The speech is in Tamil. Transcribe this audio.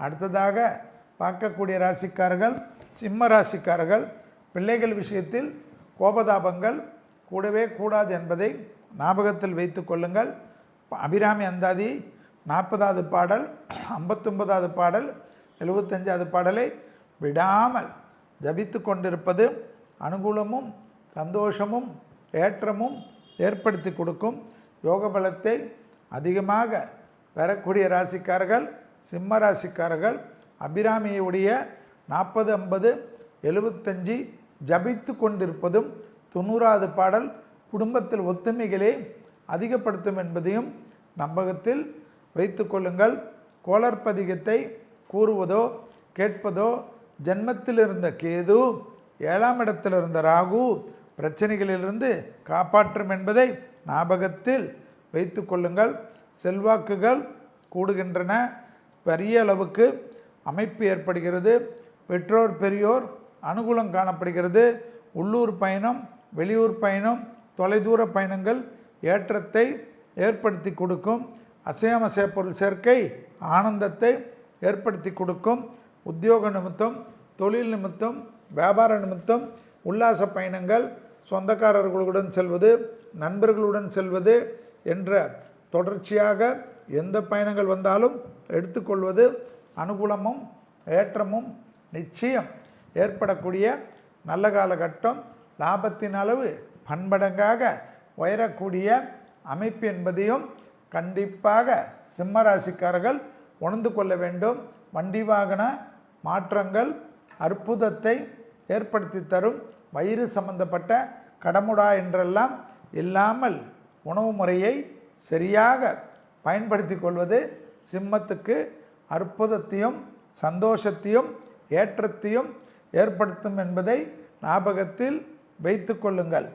அடுத்ததாக பார்க்கக்கூடிய ராசிக்காரர்கள் சிம்ம ராசிக்காரர்கள். பிள்ளைகள் விஷயத்தில் கோபதாபங்கள் கூடவே கூடாது என்பதை ஞாபகத்தில் வைத்து கொள்ளுங்கள். அபிராமி அந்தாதி 40வது பாடல், 59வது பாடல், 75வது பாடலை விடாமல் ஜபித்து கொண்டிருப்பது அனுகூலமும் சந்தோஷமும் ஏற்றமும் ஏற்படுத்தி கொடுக்கும். யோக பலத்தை அதிகமாக பெறக்கூடிய ராசிக்காரர்கள் சிம்ம ராசிக்காரர்கள். அபிராமியுடைய 40, 50, 75 ஜபித்து கொண்டிருப்பதும் 90வது பாடல் குடும்பத்தில் ஒத்துமைகளை அதிகப்படுத்தும் என்பதையும் நம்பகத்தில் வைத்து கொள்ளுங்கள். கோளற்பதிகத்தை கூறுவதோ கேட்பதோ ஜென்மத்தில் இருந்த கேது 7ஆம் இடத்தில் இருந்த ராகு பிரச்சனைகளிலிருந்து காப்பாற்றும் என்பதை ஞாபகத்தில் வைத்து கொள்ளுங்கள். செல்வாக்குகள் கூடுகின்றன, பெரிய அளவுக்கு அமைப்பு ஏற்படுகிறது. பெற்றோர் பெரியோர் அனுகூலம் காணப்படுகிறது. உள்ளூர் பயணம், வெளியூர் பயணம், தொலைதூர பயணங்கள் ஏற்றத்தை ஏற்படுத்தி கொடுக்கும். அசையாமசைய பொருள் சேர்க்கை ஆனந்தத்தை ஏற்படுத்தி கொடுக்கும். உத்தியோக நிமித்தம், தொழில் நிமித்தம், வியாபார நிமித்தம் உல்லாச பயணங்கள், சொந்தக்காரர்களுடன் செல்வது, நண்பர்களுடன் செல்வது என்ற தொடர்ச்சியாக எந்த பயணங்கள் வந்தாலும் எடுத்துக்கொள்வது அனுகூலமும் ஏற்றமும் நிச்சயம் ஏற்படக்கூடிய நல்ல காலகட்டம். லாபத்தின் அளவு பன்மடங்காக உயரக்கூடிய அமைப்பு என்பதையும் கண்டிப்பாக சிம்மராசிக்காரர்கள் உணர்ந்து கொள்ள வேண்டும். வண்டி வாகன மாற்றங்கள் அற்புதத்தை ஏற்படுத்தி தரும். வயிறு சம்பந்தப்பட்ட கடமுடா என்றெல்லாம் இல்லாமல் உணவு முறையை சரியாக பயன்படுத்தி கொள்வது சிம்மத்துக்கு அற்புதத்தையும் சந்தோஷத்தையும் ஏற்றத்தையும் ஏற்படுத்தும் என்பதை ஞாபகத்தில் வைத்து கொள்ளுங்கள்.